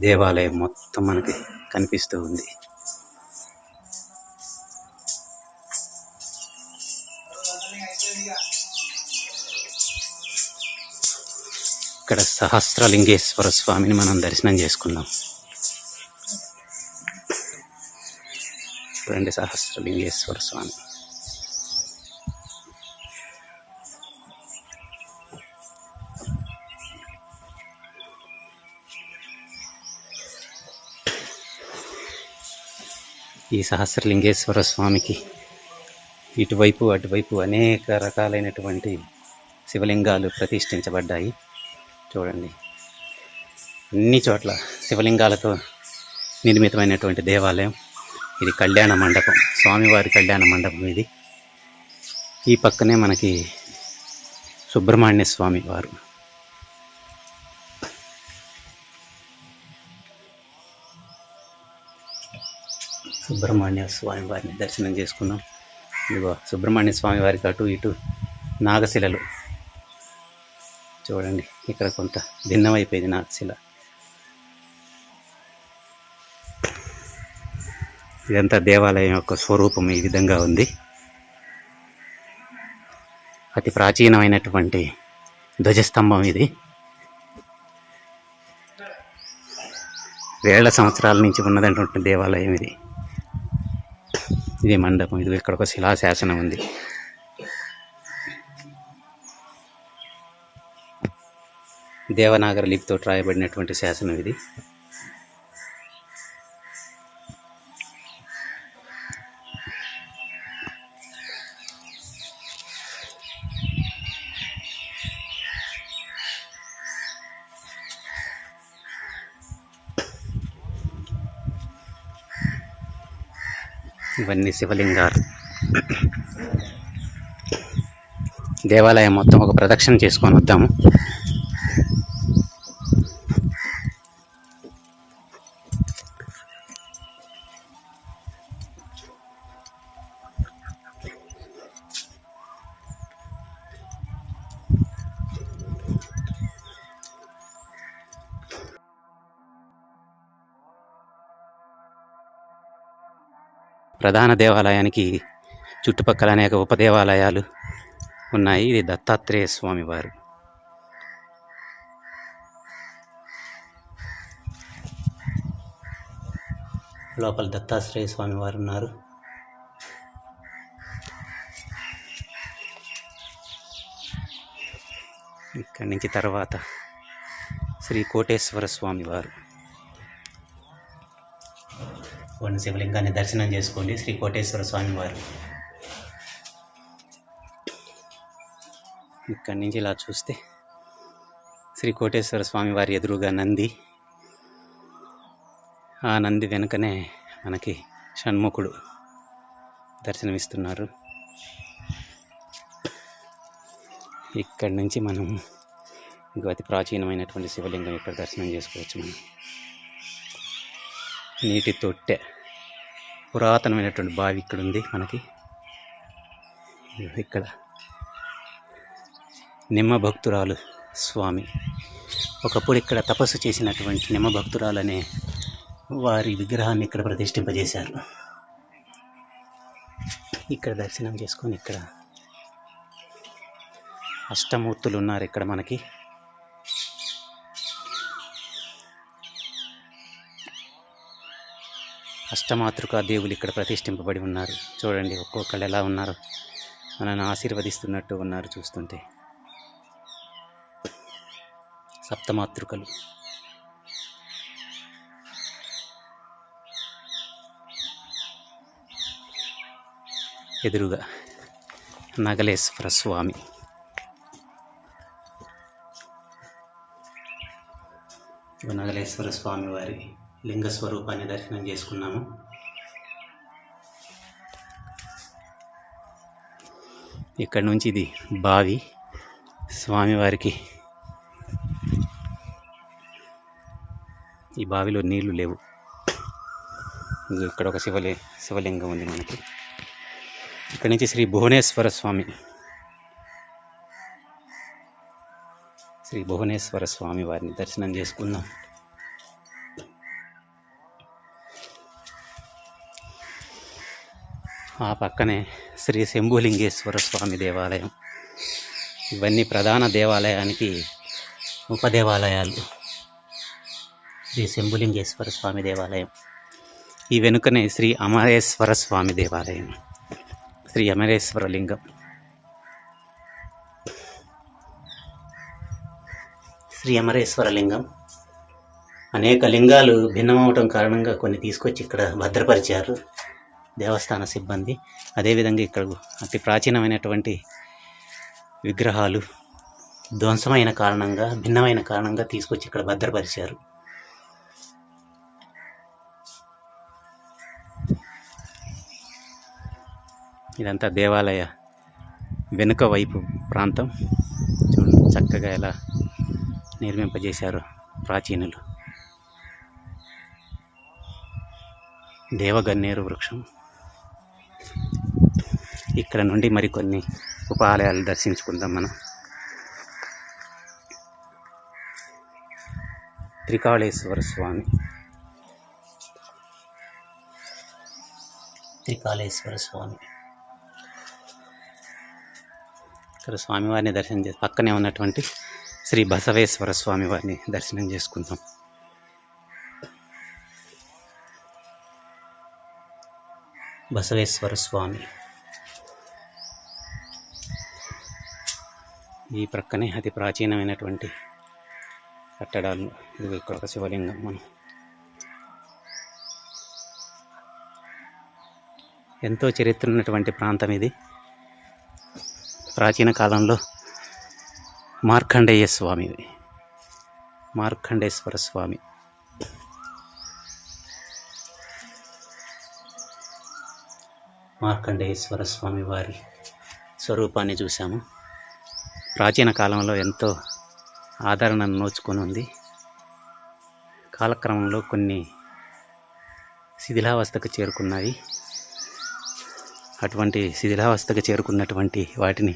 దేవాలయం మొత్తం మనకి కనిపిస్తూ ఉంది. ఇక్కడ సహస్రలింగేశ్వర స్వామిని మనం దర్శనం చేసుకున్నాం. చూడండి, సహస్రలింగేశ్వర స్వామి. ఈ సహస్రలింగేశ్వర స్వామికి ఇటువైపు అటువైపు అనేక రకాలైనటువంటి శివలింగాలు ప్రతిష్ఠించబడ్డాయి. చూడండి, అన్ని చోట్ల శివలింగాలతో నిర్మితమైనటువంటి దేవాలయం. ఇది కళ్యాణ మండపం, స్వామివారి కళ్యాణ మండపం ఇది. ఈ పక్కనే మనకి సుబ్రహ్మణ్య స్వామి వారు. సుబ్రహ్మణ్య స్వామి వారిని దర్శనం చేసుకున్నాం. ఇదిగో సుబ్రహ్మణ్య స్వామి వారికి అటు ఇటు నాగశిలలు. చూడండి, ఇక్కడ కొంత భిన్నమైపోయింది నాగశిల. ఇదంతా దేవాలయం యొక్క స్వరూపం ఈ విధంగా ఉంది. అతి ప్రాచీనమైనటువంటి ధ్వజస్తంభం ఇది. వేల సంవత్సరాల నుంచి ఉన్నటువంటి దేవాలయం ఇది. ఇది మండపం. ఇది ఇక్కడ ఒక శిలాశాసనం ఉంది. దేవనాగర లిపితో రాయబడినటువంటి శాసనం ఇది. ఇవన్నీ శివలింగాలు. దేవాలయం మొత్తం ఒక ప్రదక్షిణ చేసుకొని వద్దాము. ప్రధాన దేవాలయానికి చుట్టుపక్కల అనేక ఉపదేవాలయాలు ఉన్నాయి. ఇది దత్తాత్రేయ స్వామి వారు. లోపల దత్తాత్రేయ స్వామి వారు ఉన్నారు. ఇక్కడి నుంచి తర్వాత శ్రీ కోటేశ్వర స్వామి వారు. కొన్ని శివలింగాన్ని దర్శనం చేసుకోండి. శ్రీ కోటేశ్వర స్వామి వారు. ఇక్కడి నుంచి ఇలా చూస్తే శ్రీ కోటేశ్వర స్వామి వారి ఎదురుగా నంది, ఆ నంది వెనుకనే మనకి షణ్ముఖుడు దర్శనమిస్తున్నారు. ఇక్కడి నుంచి మనం ఇంకో అతి ప్రాచీనమైనటువంటి శివలింగం ఇక్కడ దర్శనం చేసుకోవచ్చు. మనం నీటి తొట్టె, పురాతనమైనటువంటి బావి ఇక్కడ ఉంది మనకి. ఇక్కడ నిమ్మ భక్తురాలు స్వామి, ఒకప్పుడు ఇక్కడ తపస్సు చేసినటువంటి నిమ్మ భక్తురాలు అనే వారి విగ్రహాన్ని ఇక్కడ ప్రతిష్ఠింపజేశారు. ఇక్కడ దర్శనం చేసుకొని ఇక్కడ అష్టమూర్తులు ఉన్నారు ఇక్కడ మనకి. అష్టమాతృకా దేవులు ఇక్కడ ప్రతిష్ఠింపబడి ఉన్నారు. చూడండి, ఒక్కొక్కళ్ళు ఎలా ఉన్నారు, మనల్ని ఆశీర్వదిస్తున్నట్టు ఉన్నారు చూస్తుంటే. సప్తమాతృకలు. ఎదురుగా నగలేశ్వర స్వామి. నగలేశ్వర స్వామి వారి లింగ స్వరూపాన్ని దర్శనం చేసుకున్నాము. ఇక్కడ నుంచి ఇది బావి. స్వామివారికి ఈ బావిలో నీళ్లు లేవు. ఇక్కడ ఒక శివలింగం ఉంది మనకి. ఇక్కడ నుంచి శ్రీ భువనేశ్వర స్వామి, శ్రీ భువనేశ్వర స్వామి వారిని దర్శనం చేసుకుందాం. ఆ పక్కనే శ్రీ శంభులింగేశ్వర స్వామి దేవాలయం. ఇవన్నీ ప్రధాన దేవాలయానికి ఉపదేవాలయాలు. శ్రీ శంభులింగేశ్వర స్వామి దేవాలయం, ఈ వెనుకనే శ్రీ అమరేశ్వర స్వామి దేవాలయం, శ్రీ అమరేశ్వర లింగం. శ్రీ అమరేశ్వర లింగం అనేక లింగాలు భిన్నమవటం కారణంగా కొన్ని తీసుకొచ్చి ఇక్కడ భద్రపరిచారు దేవస్థాన సిబ్బంది. అదేవిధంగా ఇక్కడ అతి ప్రాచీనమైనటువంటి విగ్రహాలు ధ్వంసమైన కారణంగా, భిన్నమైన కారణంగా తీసుకొచ్చి ఇక్కడ భద్రపరిచారు. ఇదంతా దేవాలయ వెనుక వైపు ప్రాంతం. చూడండి చక్కగా ఎలా నిర్మింపజేశారు ప్రాచీనులు. దేవగన్నేరు వృక్షం. ఇక్కడ నుండి మరికొన్ని ఉపాలయాలు దర్శించుకుందాం మనం. త్రికాళేశ్వర స్వామి. త్రికాళేశ్వర స్వామి ఇక్కడ స్వామివారిని దర్శనం చేసి పక్కనే ఉన్నటువంటి శ్రీ బసవేశ్వర స్వామి వారిని దర్శనం చేసుకుందాం. బసవేశ్వర స్వామి ఈ ప్రక్కనే అతి ప్రాచీనమైనటువంటి కట్టడాలు. ఇది ఇక్కడ ఒక శివలింగం. మనం ఎంతో చరిత్ర ఉన్నటువంటి ప్రాంతం ఇది. ప్రాచీన కాలంలో మార్కండేయ స్వామి, మార్కండేశ్వర స్వామి, మార్కండేశ్వర స్వామి వారి స్వరూపాన్ని చూసాము. ప్రాచీన కాలంలో ఎంతో ఆదరణను నోచుకొని ఉంది. కాలక్రమంలో కొన్ని శిథిలావస్థకు చేరుకున్నాయి. అటువంటి శిథిలావస్థకు చేరుకున్నటువంటి వాటిని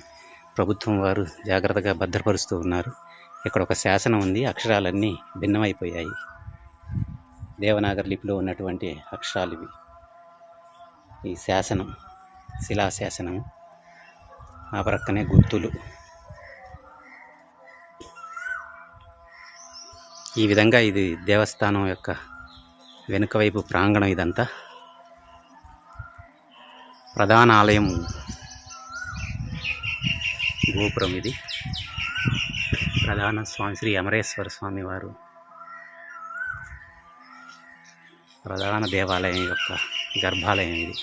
ప్రభుత్వం వారు జాగ్రత్తగా భద్రపరుస్తూ ఉన్నారు. ఇక్కడ ఒక శాసనం ఉంది. అక్షరాలన్నీ భిన్నమైపోయాయి. దేవనాగరి లిపిలో ఉన్నటువంటి అక్షరాలు ఇవి. ఈ శాసనం శిలాశాసనం. ఆ ప్రక్కనే గుర్తులు. ఈ విధంగా ఇది దేవస్థానం యొక్క వెనుక వైపు ప్రాంగణం. ఇదంతా ప్రధాన ఆలయం గోపురం. ఇది ప్రధాన స్వామి శ్రీ అమరేశ్వర స్వామి వారు ప్రధాన దేవాలయం యొక్క గర్భాలయం ఇది.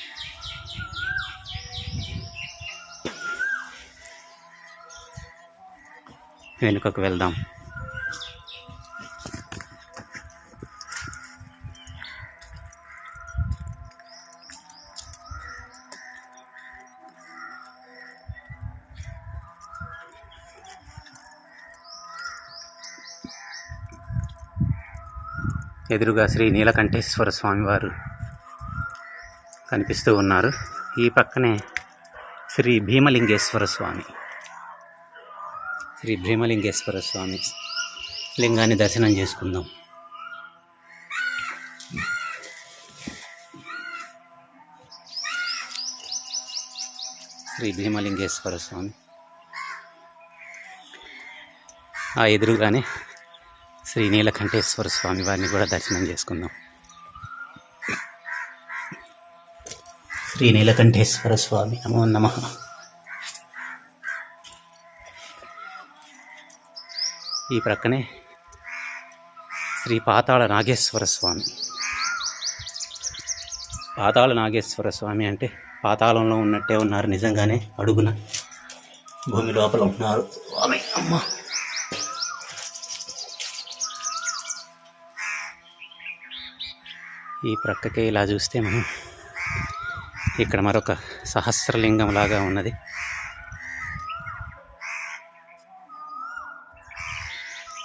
వెనుకకు వెళ్దాం. ఎదురుగా శ్రీ నీలకంఠేశ్వర స్వామి వారు కనిపిస్తూ ఉన్నారు. ఈ పక్కనే శ్రీ భీమలింగేశ్వర స్వామి, శ్రీ భీమలింగేశ్వర స్వామి లింగాన్ని దర్శనం చేసుకుందాం. శ్రీ భీమలింగేశ్వర స్వామి. ఆ ఎదురుగానే శ్రీ నీలకంఠేశ్వర స్వామి వారిని కూడా దర్శనం చేసుకుందాం. శ్రీ నీలకంఠేశ్వర స్వామి నమో నమః. ఈ ప్రక్కనే శ్రీ పాతాళ నాగేశ్వర స్వామి. పాతాళ నాగేశ్వర స్వామి అంటే పాతాళంలో ఉన్నట్టే ఉన్నారు. నిజంగానే అడుగున భూమి లోపల ఉంటున్నారు. అమ్మ ఈ ప్రక్కకే ఇలా చూస్తే మనం ఇక్కడ మరొక సహస్రలింగం లాగా ఉన్నది.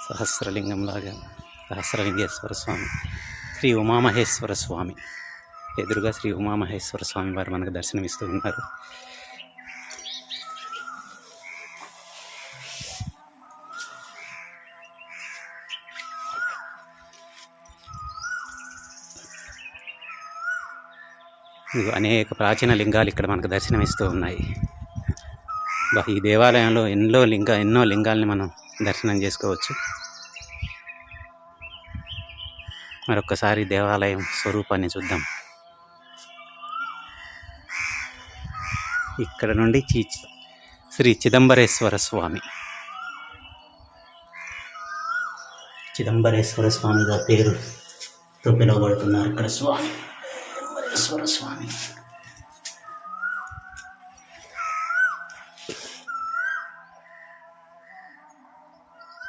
సహస్రలింగం లాగా సహస్రలింగేశ్వర స్వామి. శ్రీ ఉమామహేశ్వర స్వామి. ఎదురుగా శ్రీ ఉమామహేశ్వర స్వామి వారు మనకు దర్శనమిస్తూ ఉన్నారు. ఇదిగో అనేక ప్రాచీన లింగాలు ఇక్కడ మనకు దర్శనమిస్తూ ఉన్నాయి. ఈ దేవాలయంలో ఎన్నో లింగాల్ని మనం దర్శనం చేసుకోవచ్చు. మరొక్కసారి దేవాలయం స్వరూపాన్ని చూద్దాం. ఇక్కడ నుండి శ్రీ చిదంబరేశ్వర స్వామి, చిదంబరేశ్వర స్వామిగా పేరుతో పిలువబడుతున్నారు ఇక్కడ స్వామి, చిదంబరేశ్వర స్వామి.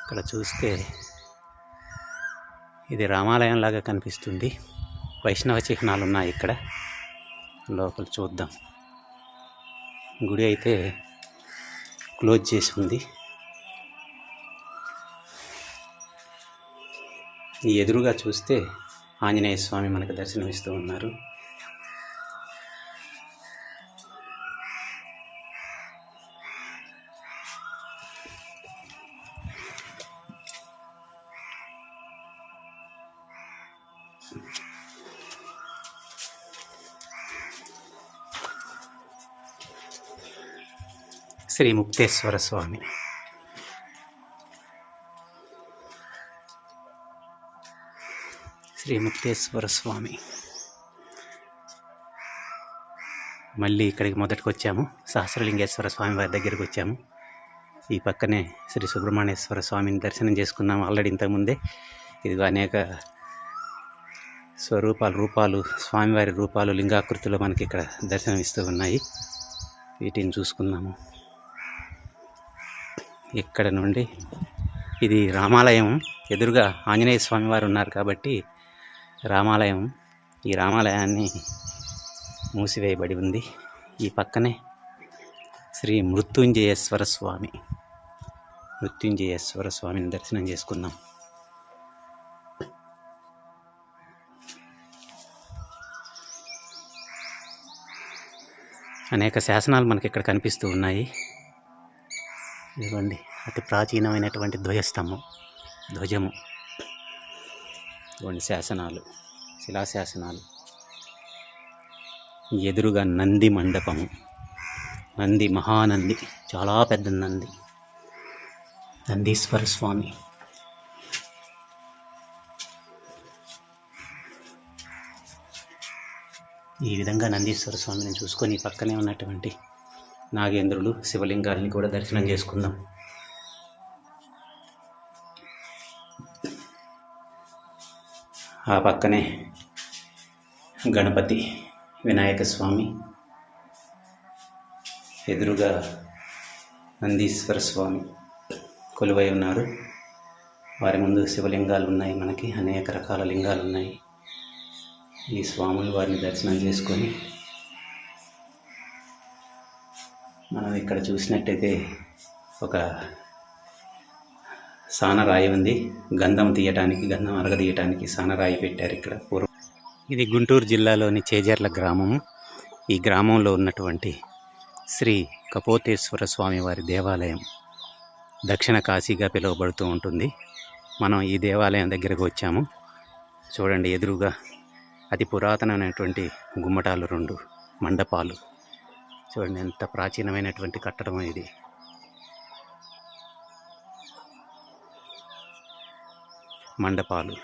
ఇక్కడ చూస్తే ఇది రామాలయం లాగా కనిపిస్తుంది. వైష్ణవ చిహ్నాలు ఉన్నాయి ఇక్కడ. లోపల చూద్దాం. గుడి అయితే క్లోజ్ చేసి ఉంది. ఈ ఎదురుగా చూస్తే ఆంజనేయ స్వామి మనకు దర్శనమిస్తూ ఉన్నారు. శ్రీ ముక్తేశ్వర స్వామి, శ్రీ ముక్తేశ్వర స్వామి. మళ్ళీ ఇక్కడికి మొదటికి వచ్చాము. సహస్రలింగేశ్వర స్వామి వారి దగ్గరికి వచ్చాము. ఈ పక్కనే శ్రీ సుబ్రహ్మణ్యేశ్వర స్వామిని దర్శనం చేసుకున్నాము ఆల్రెడీ ఇంతకుముందే. ఇదిగో అనేక రూపాలు స్వామివారి రూపాలు లింగాకృతిలో మనకి ఇక్కడ దర్శనమిస్తూ ఉన్నాయి. వీటిని చూసుకున్నాము. ఇక్కడ నుండి ఇది రామాలయం. ఎదురుగా ఆంజనేయ స్వామి వారు ఉన్నారు కాబట్టి రామాలయం. ఈ రామాలయాన్ని మూసివేయబడి ఉంది. ఈ పక్కనే శ్రీ మృత్యుంజయేశ్వర స్వామి, మృత్యుంజయేశ్వర స్వామిని దర్శనం చేసుకున్నాం. అనేక శాసనాలు మనకి ఇక్కడ కనిపిస్తూ ఉన్నాయి. ఇదిగోండి అతి ప్రాచీనమైనటువంటి ధ్వజము. ఇదిగోండి శాసనాలు, శిలాశాసనాలు. ఎదురుగా నంది మండపము, మహానంది, చాలా పెద్ద నందీశ్వర స్వామి. ఈ విధంగా నందీశ్వర స్వామిని చూసుకొని పక్కనే ఉన్నటువంటి నాగేంద్రులు, శివలింగాలని కూడా దర్శనం చేసుకుందాం. ఆ పక్కనే గణపతి, వినాయక స్వామి, ఎదురుగా నందీశ్వర స్వామి కొలువై ఉన్నారు. వారి ముందు శివలింగాలు ఉన్నాయి. మనకి అనేక రకాల లింగాలు ఉన్నాయి. ఈ స్వాములు వారిని దర్శనం చేసుకొని మనం ఇక్కడ చూసినట్టయితే ఒక సానరాయి ఉంది. గంధం అరగదీయటానికి సానరాయి పెట్టారు ఇక్కడ పూర్వం. ఇది గుంటూరు జిల్లాలోని చేజర్ల గ్రామం. ఈ గ్రామంలో ఉన్నటువంటి శ్రీ కపోతేశ్వర స్వామి వారి దేవాలయం దక్షిణ కాశీగా పిలువబడుతూ ఉంటుంది. మనం ఈ దేవాలయం దగ్గరకు వచ్చాము. చూడండి, ఎదురుగా అతి పురాతనమైనటువంటి గుమ్మటాలు, 2 మండపాలు. చూడండి ఎంత ప్రాచీనమైనటువంటి కట్టడం ఇది. మండపాలు.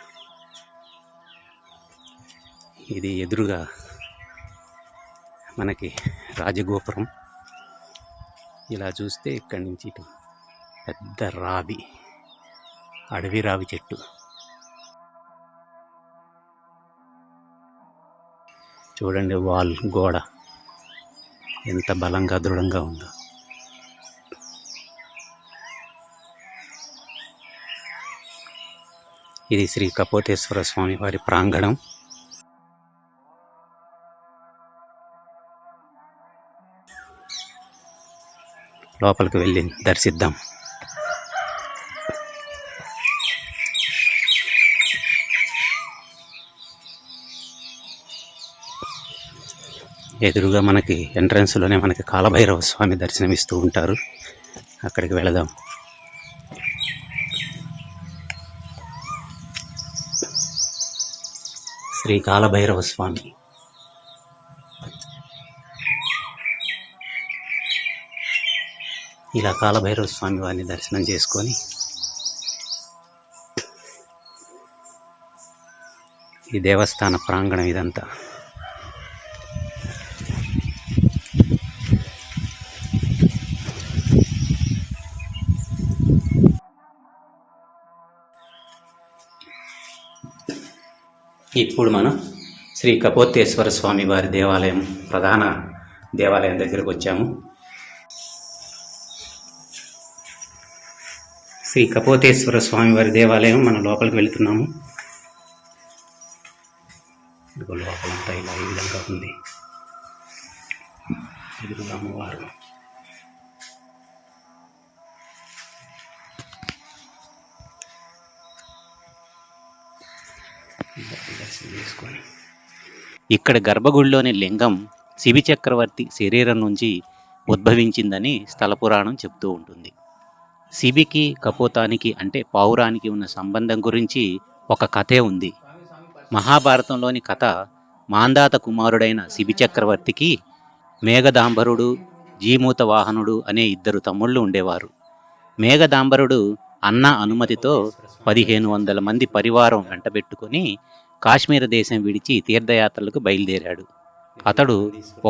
ఇది ఎదురుగా మనకి రాజగోపురం. ఇలా చూస్తే ఇక్కడి నుంచి ఇటు పెద్ద అడవి రావి చెట్టు. చూడండి గోడ ఎంత బలంగా దృఢంగా ఉందో. ఇది శ్రీ కపోతేశ్వర స్వామి వారి ప్రాంగణం. లోపలికి వెళ్ళి దర్శిద్దాం. ఎదురుగా మనకి ఎంట్రన్స్లోనే మనకి కాలభైరవ స్వామి దర్శనమిస్తూ ఉంటారు. అక్కడికి వెళదాం. శ్రీ కాలభైరవ స్వామి. ఇలా కాలభైరవ స్వామి వారిని దర్శనం చేసుకొని ఈ దేవస్థాన ప్రాంగణం ఇదంతా. ఇప్పుడు మనం శ్రీ కపోతేశ్వర స్వామి వారి దేవాలయం, ప్రధాన దేవాలయం దగ్గరకు వచ్చాము. శ్రీ కపోతేశ్వర స్వామి వారి దేవాలయం, మనం లోపలికి వెళుతున్నాము. లోపలంతా ఇలా ఈ విధంగా ఉంది. ఎదురుగా అమ్మవారు. ఇక్కడ గర్భగుడిలోని లింగం శిబి చక్రవర్తి శరీరం నుంచి ఉద్భవించిందని స్థల పురాణం చెప్తూ ఉంటుంది. శిబికి కపోతానికి అంటే పావురానికి ఉన్న సంబంధం గురించి ఒక కథే ఉంది. మహాభారతంలోని కథ మాందాత కుమారుడైన శిబి చక్రవర్తికి మేఘదాంబరుడు, జీమూత వాహనుడు అనే ఇద్దరు తమ్ముళ్ళు ఉండేవారు. మేఘదాంబరుడు అన్న అనుమతితో 1500 మంది పరివారం వెంటబెట్టుకొని కాశ్మీర దేశం విడిచి తీర్థయాత్రలకు బయలుదేరాడు. అతడు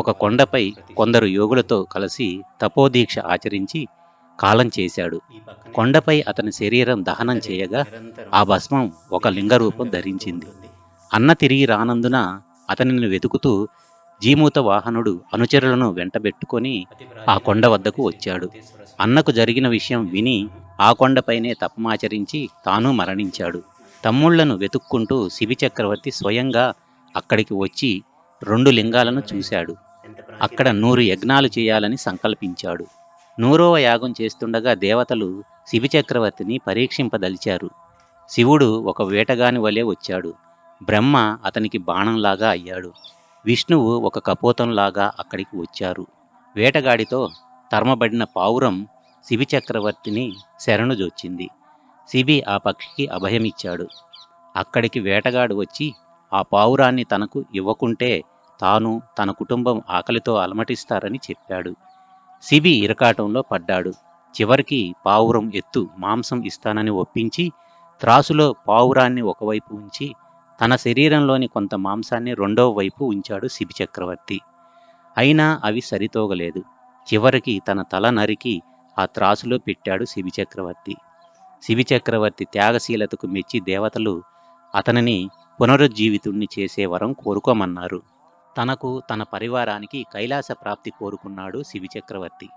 ఒక కొండపై కొందరు యోగులతో కలిసి తపోదీక్ష ఆచరించి కాలం చేశాడు. కొండపై అతని శరీరం దహనం చేయగా ఆ భస్మం ఒక లింగరూపం ధరించింది. అన్న తిరిగి రానందున అతనిని వెతుకుతూ జీమూత వాహనుడు అనుచరులను వెంటబెట్టుకొని ఆ కొండ వద్దకు వచ్చాడు. అన్నకు జరిగిన విషయం విని ఆ కొండపైనే తపమాచరించి తాను మరణించాడు. తమ్ముళ్లను వెతుక్కుంటూ శిబి చక్రవర్తి స్వయంగా అక్కడికి వచ్చి 2 లింగాలను చూశాడు. అక్కడ 100 యజ్ఞాలు చేయాలని సంకల్పించాడు. 100వ యాగం చేస్తుండగా దేవతలు శిబి చక్రవర్తిని పరీక్షింపదలిచారు. శివుడు ఒక వేటగాని వలె వచ్చాడు. బ్రహ్మ అతనికి బాణంలాగా అయ్యాడు. విష్ణువు ఒక కపోతంలాగా అక్కడికి వచ్చారు. వేటగాడితో తరమబడిన పావురం శిబి చక్రవర్తిని శరణుజొచ్చింది. శిబి ఆ పక్షికి అభయమిచ్చాడు. అక్కడికి వేటగాడు వచ్చి ఆ పావురాన్ని తనకు ఇవ్వకుంటే తాను తన కుటుంబం ఆకలితో అలమటిస్తారని చెప్పాడు. శిబి ఇరకాటంలో పడ్డాడు. చివరికి పావురం ఎత్తు మాంసం ఇస్తానని ఒప్పించి త్రాసులో పావురాన్ని ఒకవైపు ఉంచి తన శరీరంలోని కొంత మాంసాన్ని 2వ వైపు ఉంచాడు శిబి చక్రవర్తి. అయినా అవి సరితోగలేదు. చివరికి తన తల నరికి ఆ త్రాసులో పెట్టాడు శిబి చక్రవర్తి. శిబి చక్రవర్తి త్యాగశీలతకు మెచ్చి దేవతలు అతనిని పునరుజ్జీవితుణ్ణి చేసే వరం కోరుకోమన్నారు. తనకు తన పరివారానికి కైలాస ప్రాప్తి కోరుకున్నాడు శిబి చక్రవర్తి.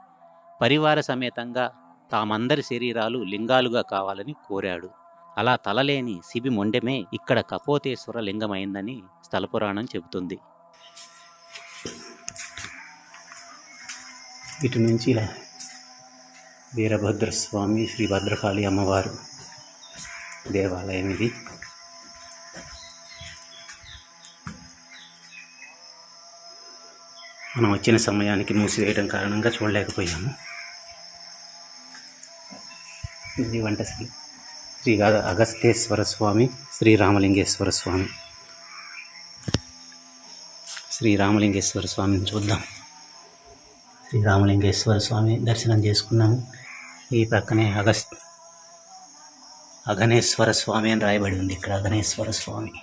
పరివార సమేతంగా తామందరి శరీరాలు లింగాలుగా కావాలని కోరాడు. అలా తలలేని శిబి మొండెమే ఇక్కడ కపోతేశ్వర లింగమైందని స్థలపురాణం చెబుతుంది. ఇటు నుంచి ఇలా వీరభద్రస్వామి, శ్రీ భద్రకాళి అమ్మవారు దేవాలయం ఇది. మనం వచ్చిన సమయానికి మూసివేయడం కారణంగా చూడలేకపోయాము. ఇది వంటశ్రీ శ్రీ అగస్తేశ్వర స్వామి, శ్రీ రామలింగేశ్వర స్వామి. శ్రీ రామలింగేశ్వర స్వామిని చూద్దాం. శ్రీ రామలింగేశ్వర స్వామి దర్శనం చేసుకున్నాము. ఈ ప్రక్కనే అఘనేశ్వర స్వామి అని రాయబడి ఉంది. ఇక్కడ అఘనేశ్వర స్వామి.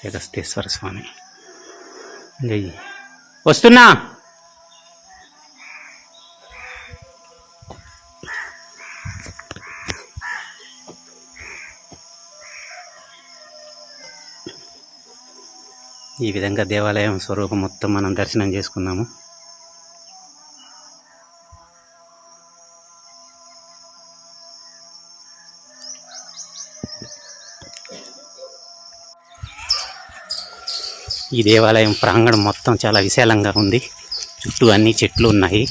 అగస్తేశ్వర స్వామి వస్తున్నా. ఈ విధంగా దేవాలయం స్వరూపం మొత్తం మనం దర్శనం చేసుకున్నాము. ఈ దేవాలయం ప్రాంగణం మొత్తం చాలా విశాలంగా ఉంది. చుట్టూ అన్ని చెట్లు ఉన్నాయి.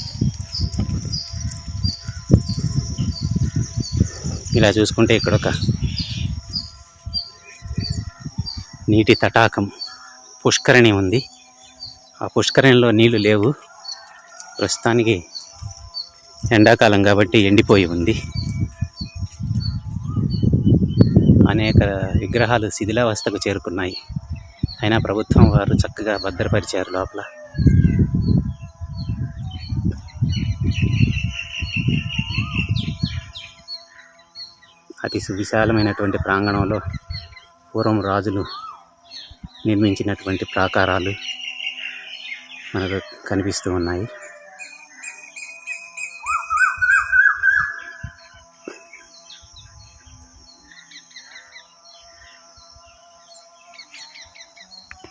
ఇలా చూసుకుంటే ఇక్కడ ఒక నీటి తటాకం, పుష్కరిణి ఉంది. ఆ పుష్కరిణిలో నీళ్లు లేవు. ప్రస్తుతానికి ఎండాకాలం కాబట్టి ఎండిపోయి ఉంది. అనేక విగ్రహాలు శిథిలావస్థకు చేరుకున్నాయి. అయినా ప్రభుత్వం వారు చక్కగా భద్రపరిచారు లోపల. అతి సువిశాలమైనటువంటి ప్రాంగణంలో పూర్వం రాజులు నిర్మించినటువంటి ప్రాకారాలు మనకు కనిపిస్తూ ఉన్నాయి.